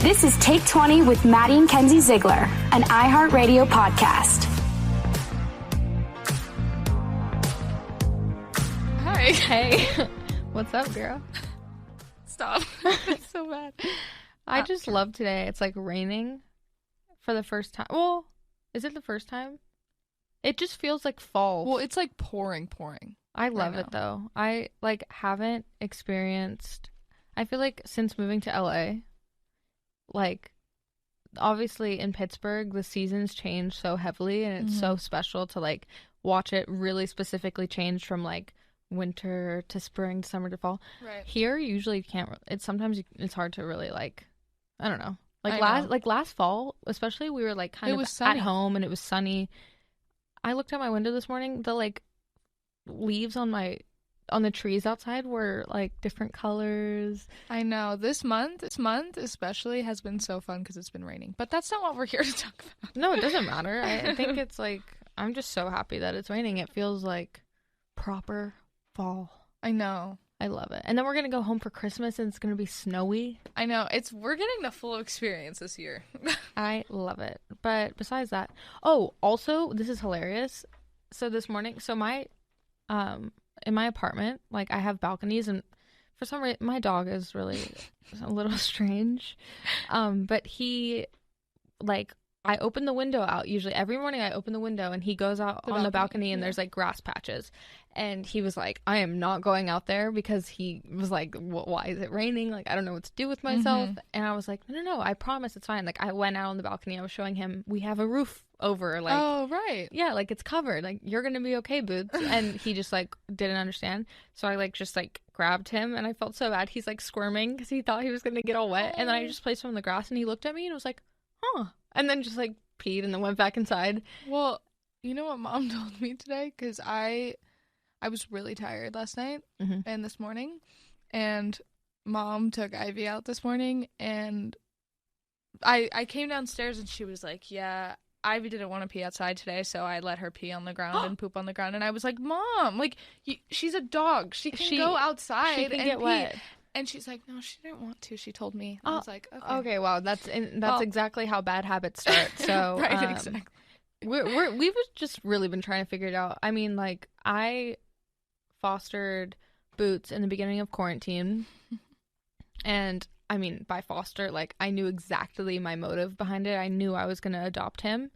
This is Take 20 with Maddie and Kenzie Ziegler, an iHeartRadio podcast. Hi. Hey, what's up, girl? Stop. It's so bad. I just love today. It's like raining for the first time. Well, is it the first time? It just feels like fall. Well, it's like pouring. I love it though. I like haven't experienced, I feel like since moving to LA, like obviously in Pittsburgh, the seasons change so heavily and it's so special to like watch it really specifically change from like winter to spring to summer to fall. Right. Here, usually you can't, it's sometimes it's hard to really like, I don't know. I know. Last fall, especially we were like kind of sunny at home and it was sunny. I looked out my window this morning, the like leaves on the trees outside were like different colors. I know. This month especially has been so fun because it's been raining. But that's not what we're here to talk about. No, it doesn't matter. I think it's like, I'm just so happy that it's raining. It feels like proper fall. I know. I love it. And then we're going to go home for Christmas and it's going to be snowy. I know. We're getting the full experience this year. I love it. But besides that, oh, also, this is hilarious. So this morning, in my apartment, like I have balconies and for some reason my dog is really a little strange. But he like I open the window out usually every morning. I open the window and he goes out on the balcony and there's like grass patches. And he was like, I am not going out there because he was like, why is it raining? Like, I don't know what to do with myself. And I was like, no, I promise it's fine. Like, I went out on the balcony. I was showing him we have a roof over. Like, oh, right. Yeah, like it's covered. Like, you're going to be okay, Boots. And he just like didn't understand. So I like just like grabbed him and I felt so bad. He's like squirming because he thought he was going to get all wet. And then I just placed him on the grass and he looked at me and was like, huh. And then just like peed and then went back inside. Well, you know what Mom told me today? Because I was really tired last night and this morning, and Mom took Ivy out this morning, and I came downstairs and she was like, yeah, Ivy didn't want to pee outside today, so I let her pee on the ground and poop on the ground. And I was like, Mom, like, she's a dog. She can go outside she can and get pee. Wet. And she's like, no, she didn't want to. She told me. I was like, okay, wow, that's exactly how bad habits start. So right, exactly. We've just really been trying to figure it out. I mean, like, I fostered Boots in the beginning of quarantine, and I mean, by foster, like, I knew exactly my motive behind it. I knew I was gonna adopt him.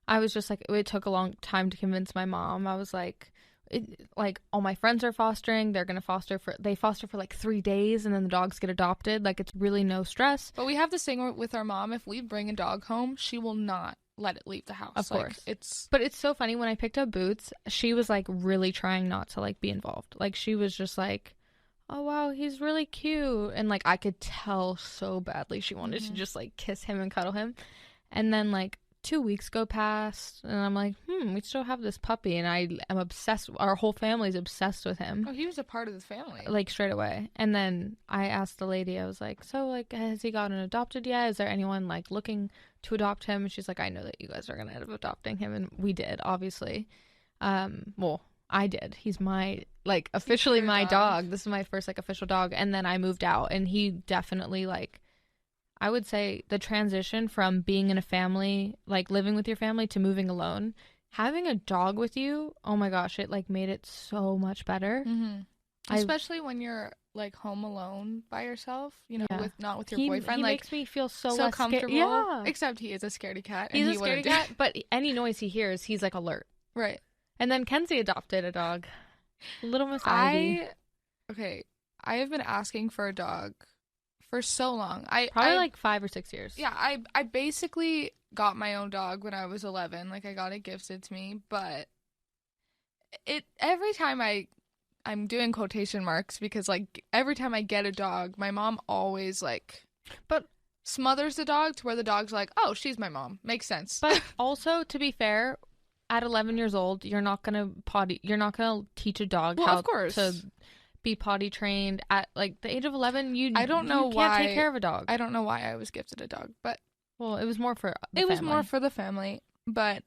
I was just like, it took a long time to convince my mom. I was like, all my friends are fostering. They're gonna foster for like 3 days, and then the dogs get adopted. Like, it's really no stress. But we have this thing with our mom: if we bring a dog home, she will not let it leave the house. Of course. But it's so funny, when I picked up Boots, she was like really trying not to like be involved. Like, she was just like, oh wow, he's really cute, and like I could tell so badly she wanted to just like kiss him and cuddle him. And then like 2 weeks go past and I'm like, we still have this puppy, and I am obsessed. Our whole family's obsessed with him. Oh, he was a part of the family, like, straight away. And then I asked the lady, I was like, so like, has he gotten adopted yet? Is there anyone like looking to adopt him? And she's like, I know that you guys are gonna end up adopting him. And we did, obviously. Well, I did. He's my, like, officially my dog. This is my first like official dog. And then I moved out, and he definitely, like, I would say the transition from being in a family, like living with your family, to moving alone, having a dog with you, oh my gosh, it like made it so much better. Especially when you're like home alone by yourself, you know, not with your boyfriend. He like, makes me feel so less comfortable. Yeah. Except he is a scaredy cat. He's a scaredy cat, but any noise he hears, he's like alert. Right. And then Kenzie adopted a dog. Little Miss Ivy. I have been asking for a dog for so long. Probably like 5 or 6 years. Yeah, I basically got my own dog when I was 11. Like, I got it gifted to me, but every time I'm doing quotation marks, because like every time I get a dog, my mom always like smothers the dog to where the dog's like, oh, she's my mom. Makes sense. But also, to be fair, at 11 years old, you're not gonna teach a dog how to be potty trained at like the age of 11. I don't know why you can't take care of a dog. I don't know why I was gifted a dog, but it was more for the family. But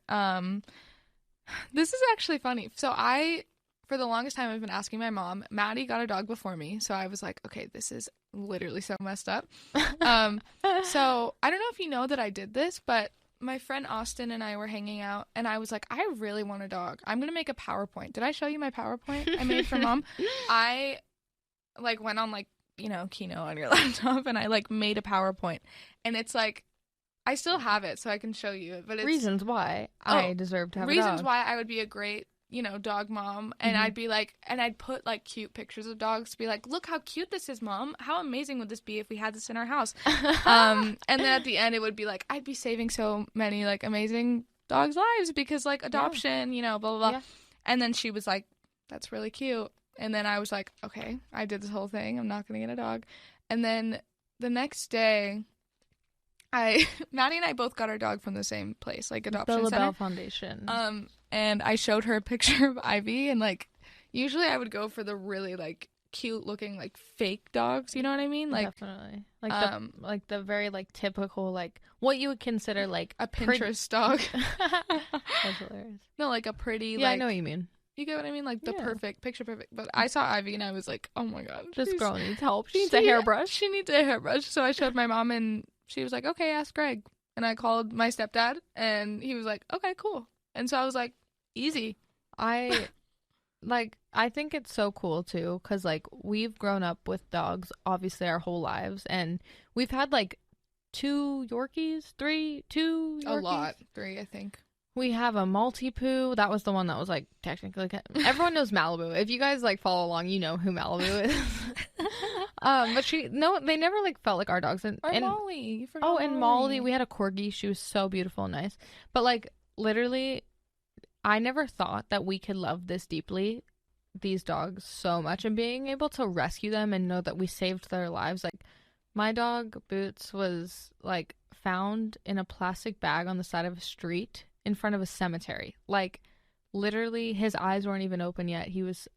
this is actually funny. So for the longest time, I've been asking my mom. Maddie got a dog before me, so I was like, okay, this is literally so messed up. So I don't know if you know that I did this, but my friend Austin and I were hanging out, and I was like, I really want a dog. I'm gonna make a PowerPoint. Did I show you my PowerPoint I made for Mom? I like went on like, you know, Keynote on your laptop, and I like made a PowerPoint, and it's like, I still have it, so I can show you it. But it's reasons why I deserve to have a dog. Reasons why I would be a great, you know, dog mom. And I'd be like, and I'd put like cute pictures of dogs to be like, look how cute this is, Mom. How amazing would this be if we had this in our house? And then at the end, it would be like, I'd be saving so many like amazing dogs' lives because like adoption, you know, blah, blah, blah. Yeah. And then she was like, that's really cute. And then I was like, okay, I did this whole thing. I'm not going to get a dog. And then the next day, Maddie and I both got our dog from the same place, like adoption the center. LaBelle Foundation. And I showed her a picture of Ivy, and like usually I would go for the really like cute looking like fake dogs, you know what I mean? Like definitely. Like the very like typical like what you would consider like a Pinterest dog. That's hilarious. No, like a pretty Yeah, I know what you mean. You get what I mean? Like the perfect, picture perfect. But I saw Ivy and I was like, oh my god. This girl needs help. She needs a hairbrush. She needs a hairbrush. So I showed my mom and she was like, okay, ask Greg. And I called my stepdad and he was like, okay, cool. And so I was like, easy. I think it's so cool too because like we've grown up with dogs obviously our whole lives and we've had like 2 Yorkies. A lot. 3, I think. We have a Maltipoo. That was the one that was like technically everyone knows Malibu. If you guys like follow along, you know who Malibu is. But they never like felt like our dogs. And Molly. You forgot Molly. And Molly, we had a corgi. She was so beautiful and nice. But like literally, I never thought that we could love this deeply, these dogs so much, and being able to rescue them and know that we saved their lives. Like my dog Boots was like found in a plastic bag on the side of a street in front of a cemetery. Like literally his eyes weren't even open yet. He was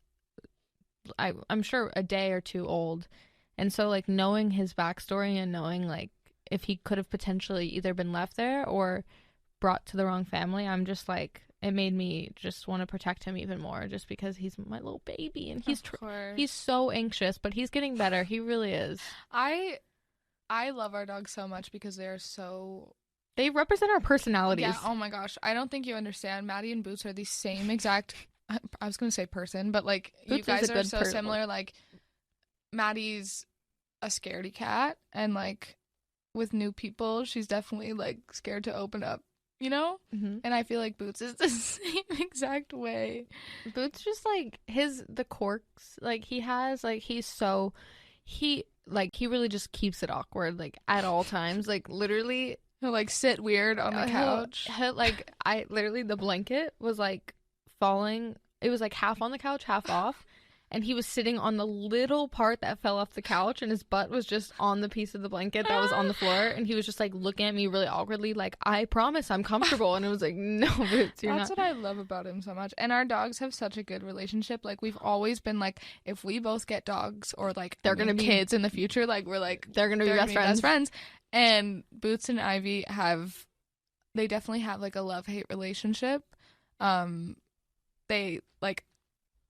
I'm sure a day or 2 old. And so like knowing his backstory and knowing like if he could have potentially either been left there or brought to the wrong family, I'm just like, it made me just want to protect him even more just because he's my little baby and he's so anxious, but he's getting better. He really is. I love our dogs so much because they represent our personalities. Yeah, oh my gosh. I don't think you understand. Maddie and Boots are the same exact, I was going to say person, but like Boots you guys are so similar. Like Maddie's a scaredy cat and like with new people, she's definitely like scared to open up, you know? Mm-hmm. And I feel like Boots is the same exact way. Boots just like the quirks like he has, like he really just keeps it awkward like at all times. Like literally he'll like sit weird on the couch. Like I literally the blanket was like falling. It was like half on the couch, half off. And he was sitting on the little part that fell off the couch and his butt was just on the piece of the blanket that was on the floor. And he was just like looking at me really awkwardly like, I promise I'm comfortable. And it was like, no, Boots, you're That's not. What I love about him so much. And our dogs have such a good relationship. Like we've always been like, if we both get dogs or like they're going to be kids in the future, like we're like, they're going to be best friends. And Boots and Ivy they definitely have like a love-hate relationship. They like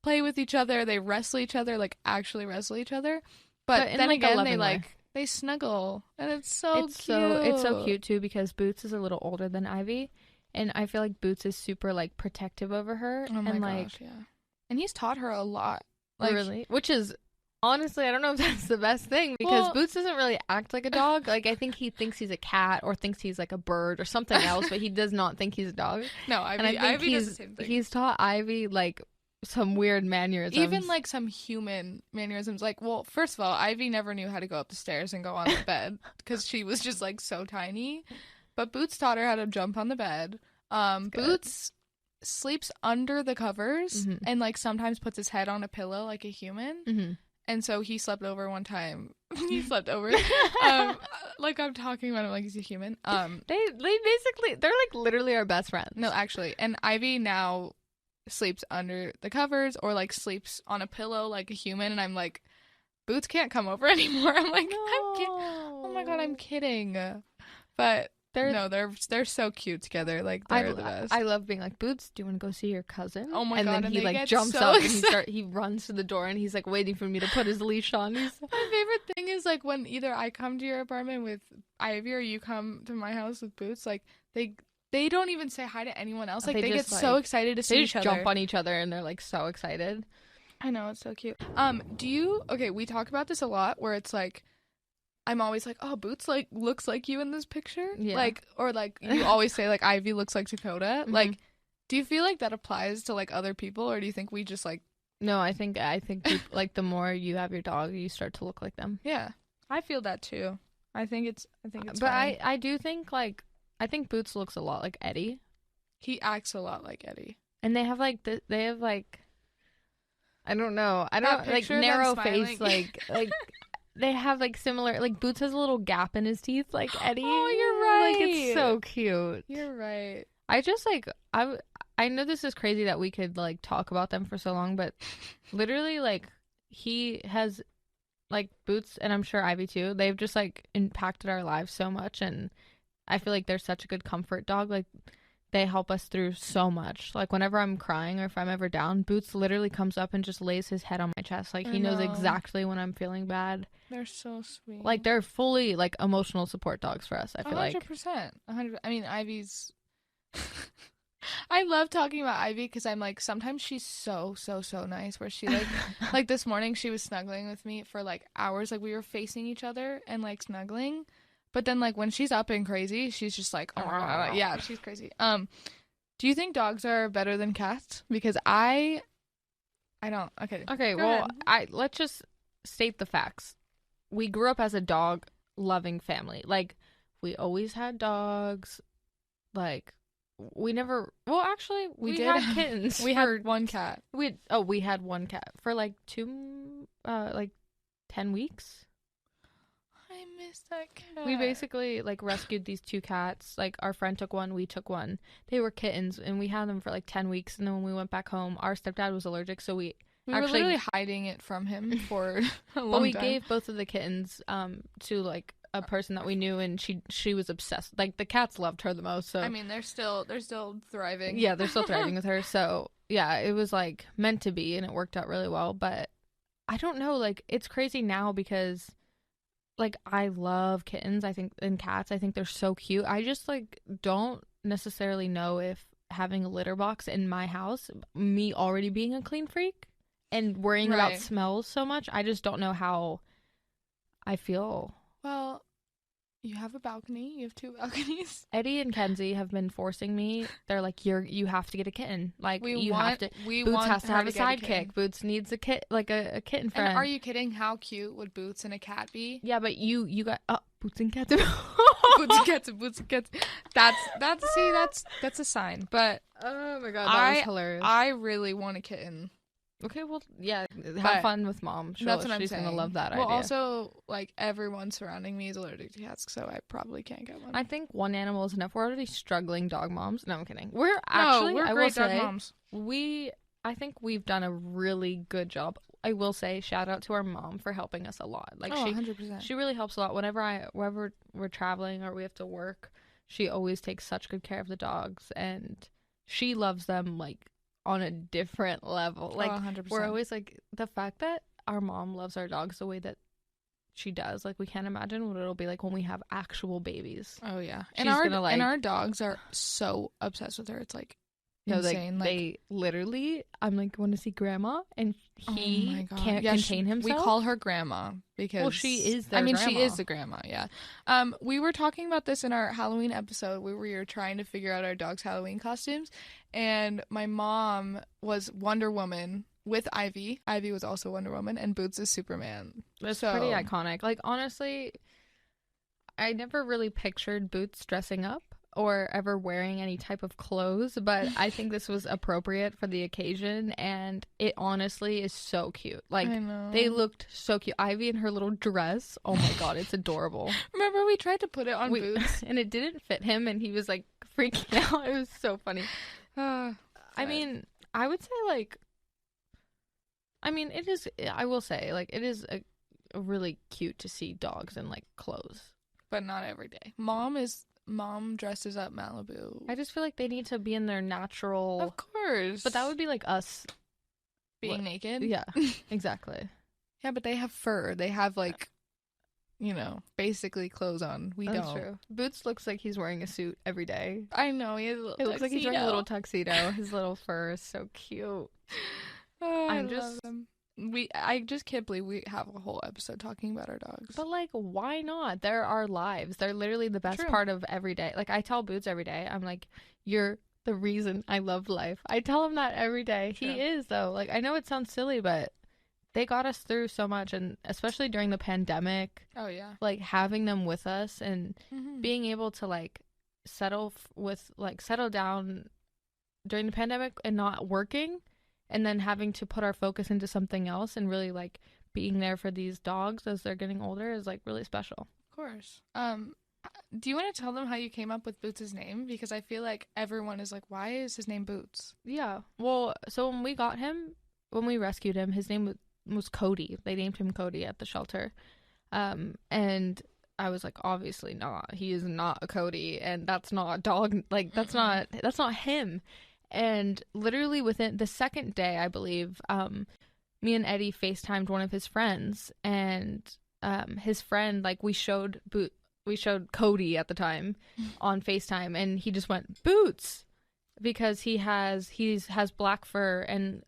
play with each other, they wrestle each other, like actually wrestle each other. But then like again they snuggle and it's so cute. It's so cute too because Boots is a little older than Ivy and I feel like Boots is super like protective over her. Oh my gosh, yeah. And he's taught her a lot. Like, really? Which is honestly, I don't know if that's the best thing because Boots doesn't really act like a dog. Like, I think he thinks he's a cat or thinks he's like a bird or something else, but he does not think he's a dog. No, Ivy does the same thing. He's taught Ivy like some weird mannerisms. Even like some human mannerisms. Like, well, first of all, Ivy never knew how to go up the stairs and go on the bed because she was just like so tiny. But Boots taught her how to jump on the bed. Boots sleeps under the covers and like sometimes puts his head on a pillow like a human. Mm-hmm. And so he slept over one time. He slept over. Like I'm talking about him like he's a human. They basically, they're like literally our best friends. No, actually. And Ivy now sleeps under the covers or like sleeps on a pillow like a human. And I'm like, Boots can't come over anymore. I'm like, oh my God, I'm kidding. But they're so cute together. Like they're the best. I love being like, Boots, do you want to go see your cousin? Oh my god! And then he like jumps up and he runs to the door and he's like waiting for me to put his leash on. My favorite thing is like when either I come to your apartment with Ivy or you come to my house with Boots. Like they don't even say hi to anyone else. Like they get so excited to see each other. They just jump on each other and they're like so excited. I know, it's so cute. We talk about this a lot where it's like I'm always like, oh, Boots like looks like you in this picture. Yeah. Like, or like you always say like Ivy looks like Dakota. Mm-hmm. Like, do you feel like that applies to like other people, or do you think we just like? No, I think people, like the more you have your dog, you start to look like them. Yeah, I feel that too. I think it's. But fine. I do think like I think Boots looks a lot like Eddie. He acts a lot like Eddie. And they have like I don't know. I don't like narrow face like. They have like similar, like Boots has a little gap in his teeth like Eddie. Oh, you're right. Like it's so cute. You're right. I just like I know this is crazy that we could like talk about them for so long, but literally like he has like Boots, and I'm sure Ivy too, they've just like impacted our lives so much, and I feel like they're such a good comfort dog. Like they help us through so much. Like whenever I'm crying or if I'm ever down, Boots literally comes up and just lays his head on my chest. Like he knows exactly when I'm feeling bad. They're so sweet. Like they're fully like emotional support dogs for us. I feel 100%, like 100%. I mean, Ivy's. I love talking about Ivy because I'm like sometimes she's so nice. Where she like like this morning she was snuggling with me for like hours. Like we were facing each other and like snuggling. But then, like, when she's up and crazy, she's just like, oh, my God. Yeah, she's crazy. Do you think dogs are better than cats? Because I don't. Okay, well, let's just state the facts. We grew up as a dog-loving family. Like, we always had dogs. Like, we never... Well, actually, we had kittens. We had one cat. We had one cat for, like, 10 weeks. I miss that cat. We basically like rescued these two cats. Like our friend took one, we took one. They were kittens, and we had them for like 10 weeks. And then when we went back home, our stepdad was allergic, so we were literally hiding it from him for a long time. But we gave both of the kittens to like a person that we knew, and she was obsessed. Like the cats loved her the most. So I mean, they're still thriving. Yeah, they're still thriving with her. So yeah, it was like meant to be, and it worked out really well. But I don't know, like it's crazy now because. Like, I love kittens, I think, and cats. I think they're so cute. I just, like, don't necessarily know if having a litter box in my house, me already being a clean freak and worrying about smells so much, I just don't know how I feel. Well, you have a balcony. You have 2 balconies. Eddie and Kenzie have been forcing me. They're like, you have to get a kitten. Like, Boots has to have a sidekick. Boots needs a kitten friend. And are you kidding? How cute would Boots and a cat be? Yeah, but you got Boots and cats. Boots and cats. That's a sign. But oh my god, that was hilarious. I really want a kitten. Okay, well, yeah, have fun with mom. That's what I'm saying. She's gonna love that idea. Well, also, like, everyone surrounding me is allergic to cats, so I probably can't get one. I think one animal is enough. We're already struggling dog moms. No, I'm kidding. We're great dog moms. I think we've done a really good job. I will say, shout out to our mom for helping us a lot. Like, 100%. She really helps a lot. Whenever we're traveling or we have to work, she always takes such good care of the dogs, and she loves them, like, on a different level. Like 100%. We're always like, the fact that our mom loves our dogs the way that she does, like we can't imagine what it'll be like when we have actual babies. Oh yeah. And our dogs are so obsessed with her. It's like insane. Like they literally, I'm like, want to see grandma, and he can't contain himself. We call her grandma because she is grandma. She is the grandma. Yeah. We were talking about this in our Halloween episode where we were trying to figure out our dog's Halloween costumes, and my mom was Wonder Woman with Ivy. Ivy was also Wonder Woman, and Boots is Superman. That's pretty iconic. Like, honestly, I never really pictured Boots dressing up or ever wearing any type of clothes, but I think this was appropriate for the occasion, and it honestly is so cute. Like, they looked so cute. Ivy in her little dress, oh my god, it's adorable. Remember we tried to put it on Boots? And it didn't fit him, and he was like freaking out. It was so funny. I mean, I would say, like, it is, I will say, like, it is a really cute to see dogs in, like, clothes. But not every day. Mom is mom dresses up Malibu. I just feel like they need to be in their natural. Of course. But that would be like us being naked. Yeah, exactly. Yeah, but they have fur. They have like, basically clothes on. We That's don't. true. Boots looks like he's wearing a suit every day. I know. He has a little It looks like he's wearing a little tuxedo. His little fur is so cute. I love them. I just can't believe we have a whole episode talking about our dogs. But like, why not? They're our lives. They're literally the best part of every day. Like, I tell Boots every day, I'm like, you're the reason I love life. I tell him that every day. True. He is, though. Like, I know it sounds silly, but they got us through so much, and especially during the pandemic. Oh yeah. Like, having them with us and being able to like settle down during the pandemic and not working. And then having to put our focus into something else and really, like, being there for these dogs as they're getting older is, like, really special. Of course. Do you want to tell them how you came up with Boots' name? Because I feel like everyone is like, why is his name Boots? Yeah. Well, so when we rescued him, his name was Cody. They named him Cody at the shelter. And I was like, obviously not. He is not a Cody. And that's not a dog. Like, that's not him. And literally within the second day, I believe, me and Eddie FaceTimed one of his friends, and his friend, like, we showed Cody at the time on FaceTime, and he just went Boots, because he has black fur and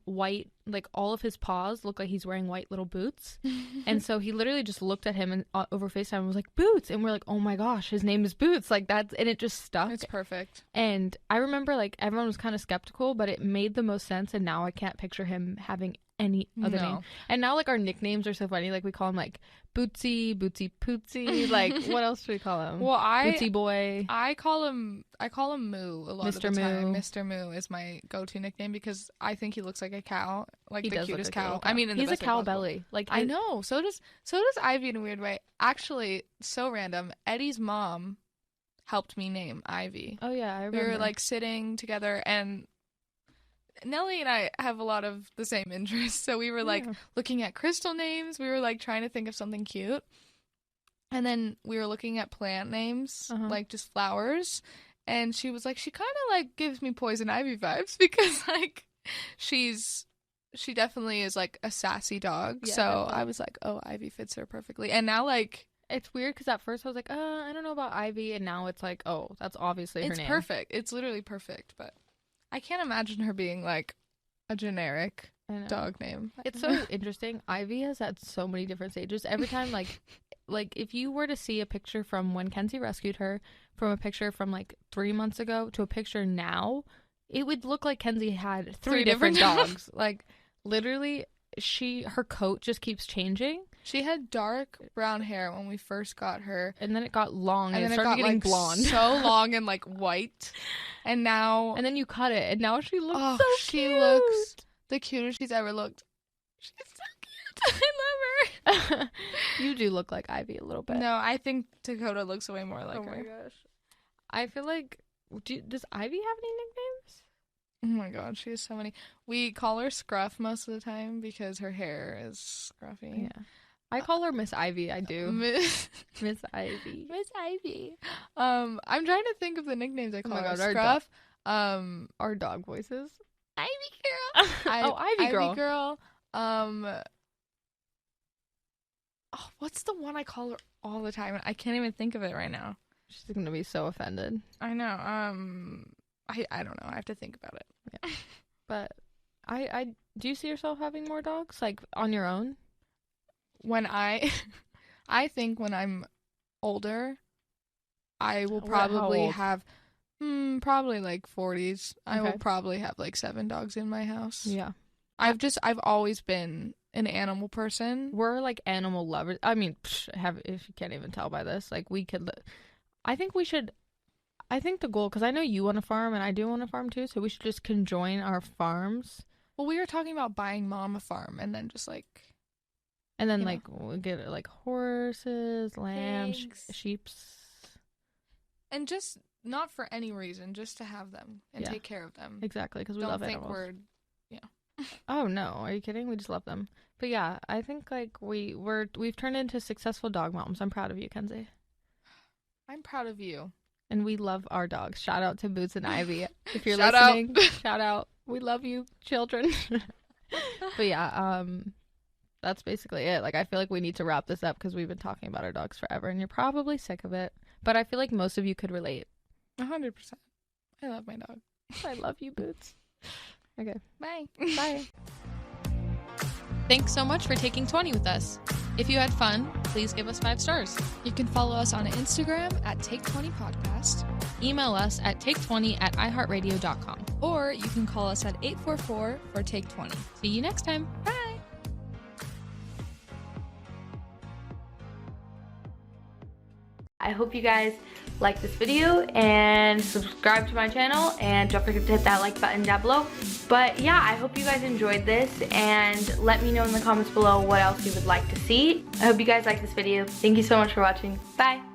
white, like, all of his paws look like he's wearing white little boots. And so he literally just looked at him and over FaceTime and was like, Boots. And we're like, oh my gosh, his name is Boots. Like, and it just stuck. It's perfect. And I remember, like, everyone was kind of skeptical, but it made the most sense. And now I can't picture him having any other name. And now, like, our nicknames are so funny. Like, we call him, like, Bootsy, Bootsy Pootsy. Like, what else do we call him? Well, Bootsy Boy. I call him Moo a lot of the time. Mr. Moo is my go-to nickname because I think he looks like a cow, like the cutest cow. I mean, he's a cow belly. Like, I know. So does Ivy in a weird way. Actually, so random. Eddie's mom helped me name Ivy. Oh yeah, I remember. We were like sitting together, and Nellie and I have a lot of the same interests, so we were like looking at crystal names. We were like trying to think of something cute, and then we were looking at plant names, like just flowers. And she was like, she kind of like gives me Poison Ivy vibes because like she definitely is like a sassy dog. Yeah, so definitely. I was like, oh, Ivy fits her perfectly. And now like it's weird because at first I was like, I don't know about Ivy, and now it's like, oh, that's obviously her name. It's perfect. It's literally perfect. But I can't imagine her being like a generic dog name. It's so interesting. Ivy has had so many different stages. Every time like if you were to see a picture from when Kenzie rescued her, from a picture from like 3 months ago to a picture now, it would look like Kenzie had three different dogs. Like, literally, her coat just keeps changing. She had dark brown hair when we first got her, and then it got long, and then it started getting like blonde, so long and like white, and then you cut it, and now she looks so cute. She looks the cutest she's ever looked. She's so cute. I love her. You do look like Ivy a little bit. No, I think Dakota looks way more like her. Oh my gosh. I feel like, does Ivy have any nicknames? Oh my god, she has so many. We call her Scruff most of the time because her hair is scruffy. Yeah. I call her Miss Ivy, I do. Miss Ivy. Miss Ivy. I'm trying to think of the nicknames I call her. Scruff. Our dog voices. Ivy girl. Ivy girl. Ivy girl. What's the one I call her all the time? I can't even think of it right now. She's gonna be so offended. I know. I don't know. I have to think about it. Yeah. But I do you see yourself having more dogs, like on your own? When I think when I'm older, I will probably have probably like 40s. Okay. I will probably have like 7 dogs in my house. Yeah. I've always been an animal person. We're like animal lovers. I mean, if you can't even tell by this, like we could. I think the goal, because I know you want to farm and I do want to farm too, so we should just conjoin our farms. Well, we were talking about buying Mom a farm and then just like. And then like we'll get like horses, lambs, sheeps. And just not for any reason, just to have them and take care of them. Exactly, because we love animals. Don't think we're. Oh no, are you kidding? We just love them. But yeah, I think like we've turned into successful dog moms. I'm proud of you, Kenzie. I'm proud of you. And we love our dogs. Shout out to Boots and Ivy. If you're Shout listening, shout out. We love you, children. But yeah, that's basically it. Like, I feel like we need to wrap this up because we've been talking about our dogs forever and you're probably sick of it. But I feel like most of you could relate. 100%. I love my dog. I love you, Boots. Okay. Bye. Bye. Thanks so much for taking 20 with us. If you had fun, please give us 5 stars. You can follow us on Instagram at Take20Podcast. Email us at take20@iheartradio.com. Or you can call us at 844 for Take 20. See you next time. Bye. I hope you guys like this video and subscribe to my channel, and don't forget to hit that like button down below. But yeah, I hope you guys enjoyed this, and let me know in the comments below what else you would like to see. I hope you guys like this video. Thank you so much for watching. Bye.